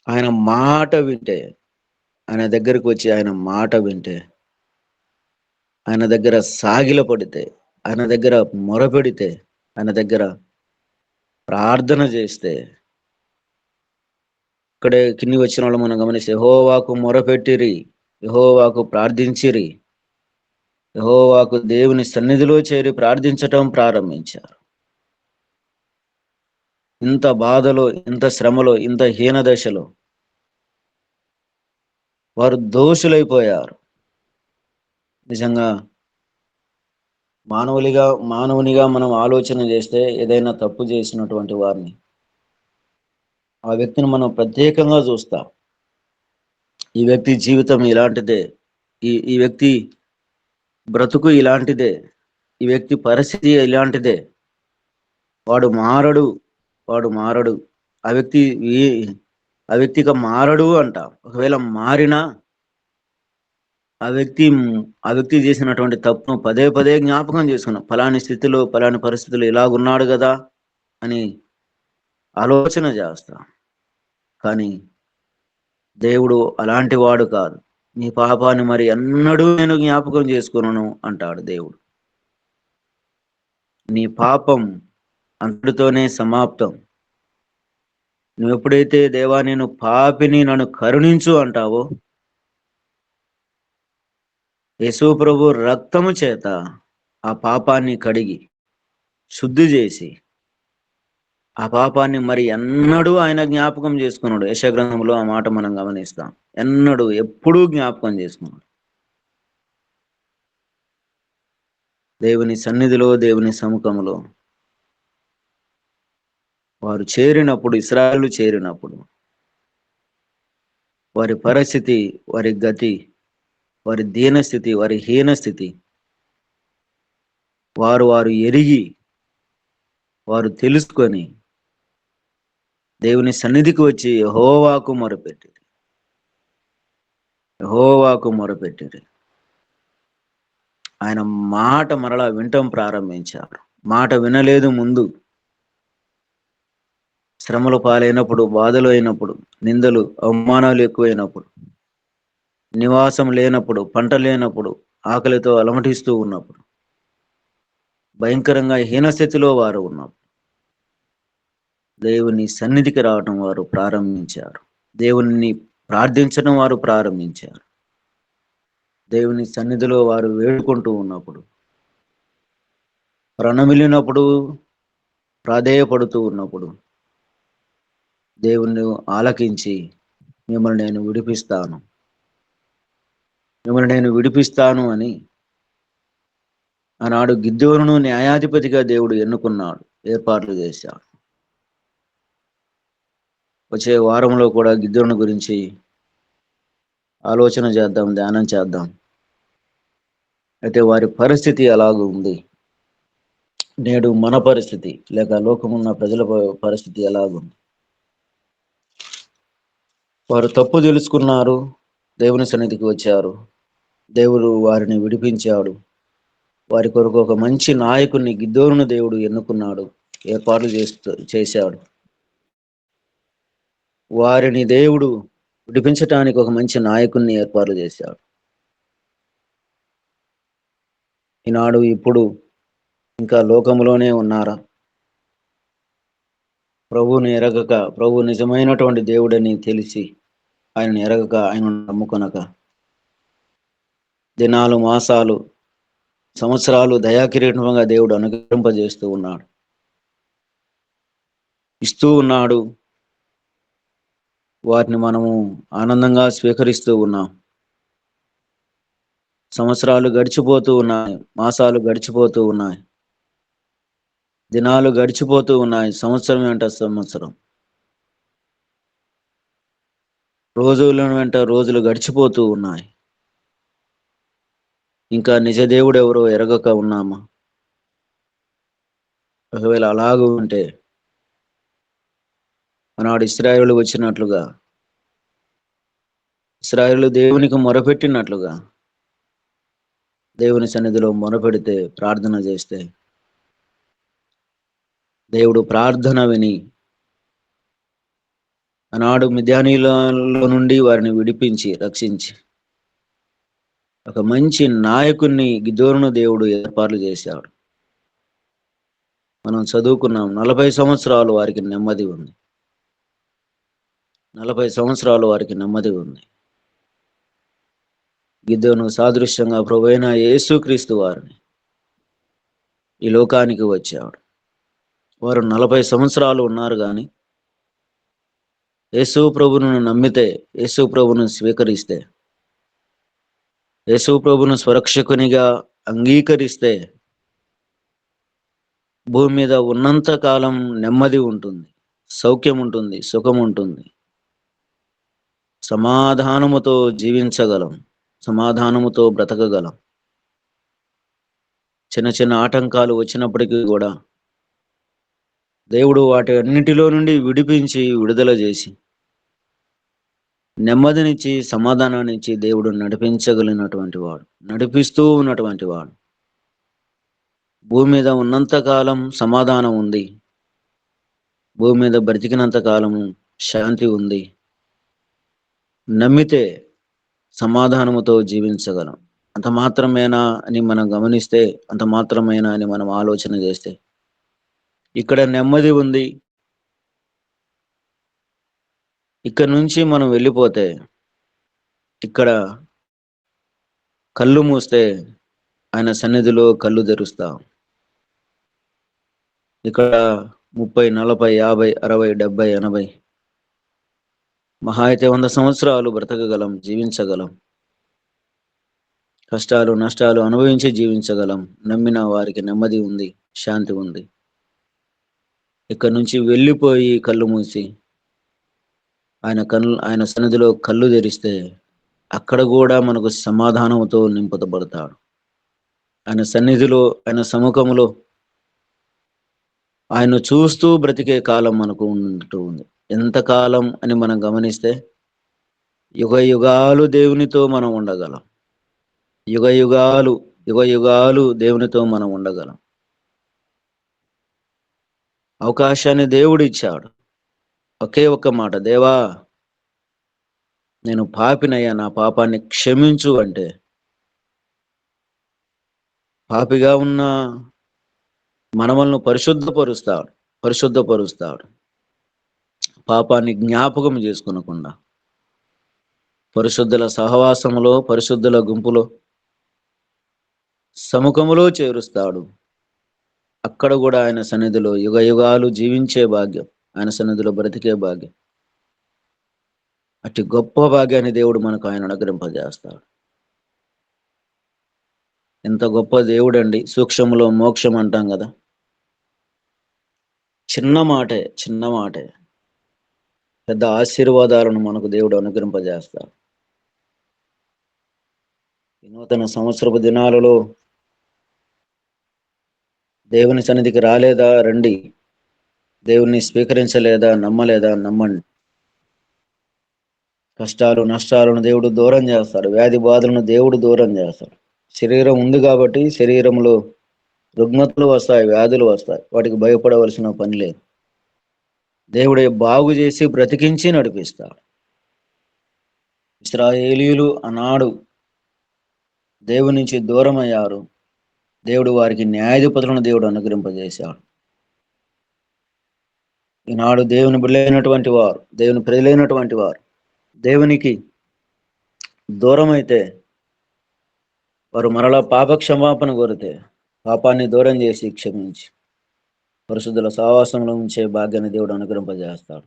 ఆయన మాట వింటే, ఆయన దగ్గరకు వచ్చి ఆయన మాట వింటే, ఆయన దగ్గర సాగిలపడితే, ఆయన దగ్గర మొరపెడితే, ఆయన దగ్గర ప్రార్థన చేస్తే, ఇక్కడే కింది వచ్చిన వాళ్ళు మనం గమనిస్తే, యెహోవాకు మొరపెట్టిరి, యెహోవాకు ప్రార్థించిరి, యెహోవాకు దేవుని సన్నిధిలో చేరి ప్రార్థించటం ప్రారంభించారు. ఇంత బాధలో, ఇంత శ్రమలో, ఇంత హీన దశలో వారు దోషులైపోయారు. నిజంగా మానవునిగా మనం ఆలోచన చేస్తే, ఏదైనా తప్పు చేసినటువంటి వారిని, ఆ వ్యక్తిని మనం ప్రత్యేకంగా చూస్తాం. ఈ వ్యక్తి జీవితం ఇలాంటిదే, ఈ వ్యక్తి బ్రతుకు ఇలాంటిదే, ఈ వ్యక్తి పరిస్థితి ఇలాంటిదే, వాడు మారడు, వాడు మారడు, ఆ వ్యక్తిగా మారడు అంట. ఒకవేళ మారినా ఆ వ్యక్తి చేసినటువంటి తప్పును పదే పదే జ్ఞాపకం చేసుకున్నాం. ఫలాని స్థితిలో, ఫలాని పరిస్థితుల్లో ఇలాగున్నాడు కదా అని ఆలోచన చేస్తాం. కానీ దేవుడు అలాంటి వాడు కాదు. నీ పాపాన్ని మరి ఎన్నడూ నేను జ్ఞాపకం చేసుకున్నాను అంటాడు దేవుడు. నీ పాపం అంతటితోనే సమాప్తం. నువ్వు ఎప్పుడైతే దేవా నేను పాపిని, నన్ను కరుణించు అంటావో, యేసు ప్రభు రక్తము చేత ఆ పాపాన్ని కడిగి శుద్ధి చేసి, ఆ పాపాన్ని మరి ఎన్నడూ ఆయన జ్ఞాపకం చేసుకున్నాడు. యెషయా గ్రంథంలో ఆ మాట మనం గమనిస్తాం. ఎన్నడూ, ఎప్పుడూ జ్ఞాపకం చేసుకున్నాడు. దేవుని సన్నిధిలో, దేవుని సముఖంలో వారు చేరినప్పుడు, ఇశ్రాయేలు చేరినప్పుడు వారి పరిస్థితి, వారి గతి, వారి దీనస్థితి, వారి హీనస్థితి వారు ఎరిగి, వారు తెలుసుకొని దేవుని సన్నిధికి వచ్చి యెహోవాకు మొరపెట్టిరి. ఆయన మాట మరలా వినటం ప్రారంభించారు. మాట వినలేదు ముందు. శ్రమలు పాలైనప్పుడు, బాధలు అయినప్పుడు, నిందలు అవమానాలు ఎక్కువైనప్పుడు, నివాసం లేనప్పుడు, పంట లేనప్పుడు, ఆకలితో అలమటిస్తూ ఉన్నప్పుడు, భయంకరంగా హీనస్థితిలో వారు ఉన్నప్పుడు దేవుని సన్నిధికి రావటం వారు ప్రారంభించారు. దేవుని ప్రార్థించడం వారు ప్రారంభించారు. దేవుని సన్నిధిలో వారు వేడుకుంటూ ఉన్నప్పుడు, ప్రణమిలినప్పుడు, ప్రాధేయపడుతూ ఉన్నప్పుడు దేవుణ్ణి ఆలకించి, మిమ్మల్ని నేను విడిపిస్తాను అని ఆనాడు గిద్యోనును న్యాయాధిపతిగా దేవుడు ఎన్నుకున్నాడు, ఏర్పాట్లు చేశాడు. వచ్చే వారంలో కూడా గిద్యోను గురించి ఆలోచన చేద్దాం, ధ్యానం చేద్దాం. అయితే వారి పరిస్థితి అలాగూ ఉంది. నేడు మన పరిస్థితి లేక లోకమున్న ప్రజల పరిస్థితి ఎలాగుంది? వారు తప్పు తెలుసుకున్నారు, దేవుని సన్నిధికి వచ్చారు, దేవుడు వారిని విడిపించాడు. వారి కొరకు ఒక మంచి నాయకుడిని గిద్దోనును దేవుడు ఎన్నుకున్నాడు, ఏర్పాట్లు చేశాడు. వారిని దేవుడు విడిపించటానికి ఒక మంచి నాయకుడిని ఏర్పాటు చేశాడు. ఈనాడు ఇప్పుడు ఇంకా లోకంలోనే ఉన్నారా? ప్రభువుని ఎరగక, ప్రభు నిజమైనటువంటి దేవుడని తెలిసి ఆయనను ఎరగక, ఆయన నమ్ముకొనక దినాలు, మాసాలు, సంవత్సరాలు దయాకిరీటంగా దేవుడు అనుగ్రహింపజేస్తూ ఉన్నాడు, ఇస్తూ ఉన్నాడు. వాటిని మనము ఆనందంగా స్వీకరిస్తూ ఉన్నాం. సంవత్సరాలు గడిచిపోతూ ఉన్నాయి, మాసాలు గడిచిపోతూ ఉన్నాయి, దినాలు గడిచిపోతూ ఉన్నాయి, సంవత్సరం వెంట సంవత్సరం, రోజుల వెంట రోజులు గడిచిపోతూ ఉన్నాయి. ఇంకా నిజ దేవుడు ఎవరో ఎరగక ఉన్నామా? ఒకవేళ అలాగూ ఉంటే ఆనాడు ఇశ్రాయేలు వచ్చినట్లుగా, ఇశ్రాయేలు దేవునికి మొరపెట్టినట్లుగా దేవుని సన్నిధిలో మొరపెడితే, ప్రార్థన చేస్తే దేవుడు ప్రార్థన విని ఆనాడు మిద్యానీలలో నుండి వారిని విడిపించి రక్షించి ఒక మంచి నాయకుడిని గిద్దోనును దేవుడు ఏర్పాట్లు చేశాడు. మనం చదువుకున్నాం, 40 సంవత్సరాలు వారికి నెమ్మది ఉంది. 40 సంవత్సరాలు వారికి నెమ్మది ఉంది. గిద్దోను సాదృశ్యంగా ప్రభువైన యేసుక్రీస్తు వారిని ఈ లోకానికి వచ్చాడు. వారు 40 సంవత్సరాలు ఉన్నారు, కానీ యేసు ప్రభువును నమ్మితే, యేసు ప్రభువును స్వీకరిస్తే, యేసు ప్రభువును స్వరక్షకునిగా అంగీకరిస్తే భూమి మీద ఉన్నంత కాలం నెమ్మది ఉంటుంది, సౌఖ్యం ఉంటుంది, సుఖం ఉంటుంది, సమాధానముతో జీవించగలం, సమాధానముతో బ్రతకగలం. చిన్న చిన్న ఆటంకాలు వచ్చినప్పటికీ కూడా దేవుడు వాటి అన్నిటిలో నుండి విడిపించి విడుదల చేసి నెమ్మదినిచ్చి సమాధానాన్నిచ్చి దేవుడు నడిపించగలిగినటువంటి వాడు, నడిపిస్తూ ఉన్నటువంటి వాడు. భూమి మీద ఉన్నంత కాలం సమాధానం ఉంది, భూమి మీద బ్రతికినంత కాలము శాంతి ఉంది. నమ్మితే సమాధానముతో జీవించగలం. అంత మాత్రమేనా అని మనం గమనిస్తే, అంత మాత్రమేనా అని మనం ఆలోచన చేస్తే, ఇక్కడ నెమ్మది ఉంది, ఇక్కడ నుంచి మనం వెళ్ళిపోతే, ఇక్కడ కళ్ళు మూస్తే ఆయన సన్నిధిలో కళ్ళు తెరుస్తాం. ఇక్కడ 30, 40, 50, 60, 70, 80 మహా అయితే 100 సంవత్సరాలు బ్రతకగలం, జీవించగలం. కష్టాలు నష్టాలు అనుభవించి జీవించగలం. నమ్మిన వారికి నెమ్మది ఉంది, శాంతి ఉంది. ఇక్కడ నుంచి వెళ్ళిపోయి కళ్ళు మూసి ఆయన సన్నిధిలో కళ్ళు తెరిస్తే అక్కడ కూడా మనకు సమాధానంతో నింపబడతాడు. ఆయన సన్నిధిలో, ఆయన సముఖంలో ఆయన చూస్తూ బ్రతికే కాలం మనకు ఉంటూ ఉంది. ఎంతకాలం అని మనం గమనిస్తే, యుగ యుగాలు దేవునితో మనం ఉండగలం. యుగ యుగాలు దేవునితో మనం ఉండగలం. అవకాశాన్ని దేవుడు ఇచ్చాడు. ఒకే ఒక్క మాట, దేవా నేను పాపినయ్యా, నా పాపాన్ని క్షమించు అంటే పాపిగా ఉన్న మనవలను పరిశుద్ధపరుస్తాడు. పాపాన్ని జ్ఞాపకం చేసుకునకుండా పరిశుద్ధుల సహవాసములో, పరిశుద్ధుల గుంపులో, సముఖములో చేరుస్తాడు. అక్కడ కూడా ఆయన సన్నిధిలో యుగ యుగాలు జీవించే భాగ్యం, ఆయన సన్నిధిలో బ్రతికే భాగ్యం, అతి గొప్ప భాగ్యాన్ని దేవుడు మనకు ఆయన అనుగ్రహింపజేస్తాడు. ఎంత గొప్ప దేవుడు అండి. సూక్ష్మలో మోక్షం అంటాం కదా, చిన్న మాటే పెద్ద ఆశీర్వాదాలను మనకు దేవుడు అనుగ్రహింపజేస్తాడు. ఈ నూతన సంవత్సరపు దినాలలో దేవుని సన్నిధికి రాలేదా? రండి. దేవుణ్ణి స్వీకరించలేదా? నమ్మలేదా? నమ్మండి. కష్టాలు నష్టాలను దేవుడు దూరం చేస్తాడు. వ్యాధి బాధలను దేవుడు దూరం చేస్తాడు. శరీరం ఉంది కాబట్టి శరీరంలో రుగ్మతలు వస్తాయి, వ్యాధులు వస్తాయి. వాటికి భయపడవలసిన పని లేదు. దేవుడే బాగు చేసి బ్రతికించి నడిపిస్తాడు. ఇశ్రాయేలీయులు ఆనాడు దేవుని నుంచి దూరం అయ్యారు. దేవుడు వారికి న్యాయాధిపతులను దేవుడు అనుగ్రహింపజేశాడు. ఈనాడు దేవుని బిడ్డలైనటువంటి వారు, దేవుని ప్రజలైనటువంటి వారు దేవునికి దూరం అయితే వారు మరలా పాప క్షమాపణ కోరితే పాపాన్ని దూరం చేసి క్షమించి పరిశుద్ధుల సహవాసంలో ఉంచే భాగ్యాన్ని దేవుడు అనుగ్రహింపజేస్తాడు.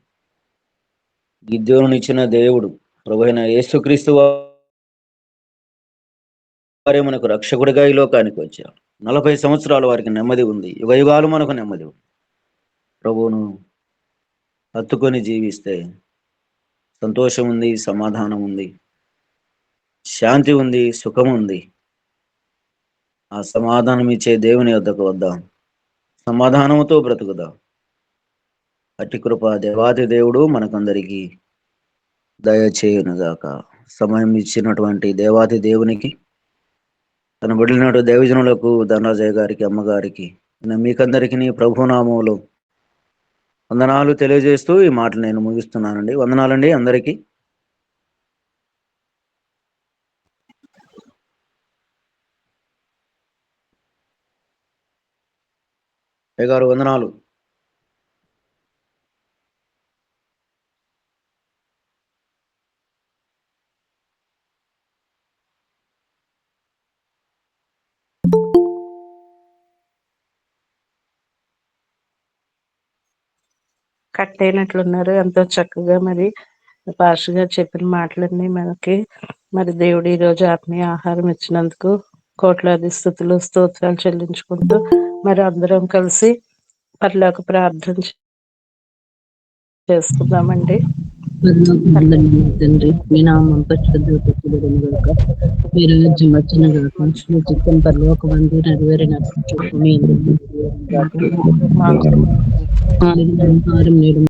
గిద్యోనుని ఇచ్చిన దేవుడు ప్రభువైన యేసుక్రీస్తు వారే మనకు రక్షకుడిగా ఈ లోకానికి వచ్చాడు. 40 సంవత్సరాలు వారికి నెమ్మది ఉంది. యుగయుగాలు మనకు నెమ్మది ఉంది. ప్రభువును హత్తుకొని జీవిస్తే సంతోషం ఉంది, సమాధానం ఉంది, శాంతి ఉంది, సుఖం ఉంది. ఆ సమాధానం ఇచ్చే దేవుని వద్దకు వద్దాం, సమాధానంతో బ్రతుకుదాం. అట్టి కృప దేవాది దేవుడు మనకందరికీ దయచేయునుగాక. సమయం ఇచ్చినటువంటి దేవాది దేవునికి, తన బిడ్డలైన దేవజనులకు, ధనరాజయ్య గారికి, అమ్మగారికి, మీకందరికీ ప్రభునామంలో వందనాలు తెలియజేస్తూ ఈ మాటలు నేను ముగిస్తున్నానండి. వందనాలండి అందరికీ. గారు వందనాలు. కట్ అయినట్లున్నారు. ఎంతో చక్కగా మరి పాస్టర్ గారు చెప్పిన మాటలన్నీ మనకి మరి దేవుడు ఈరోజు ఆత్మీయ ఆహారం ఇచ్చినందుకు కోట్లాది స్థుతులు స్తోత్రాలు చెల్లించుకుంటూ మరి అందరం కలిసి పరలోక ప్రార్థన చేసుకుందామండి. తండ్రి, మీ నామం పరిశుద్ధపరచబడునుగాక. మీ రాజ్యం వచ్చునుగాక. మీ చిత్తం పరలోకమందు నెరవేరినట్లు మీ ఆహారం నేడు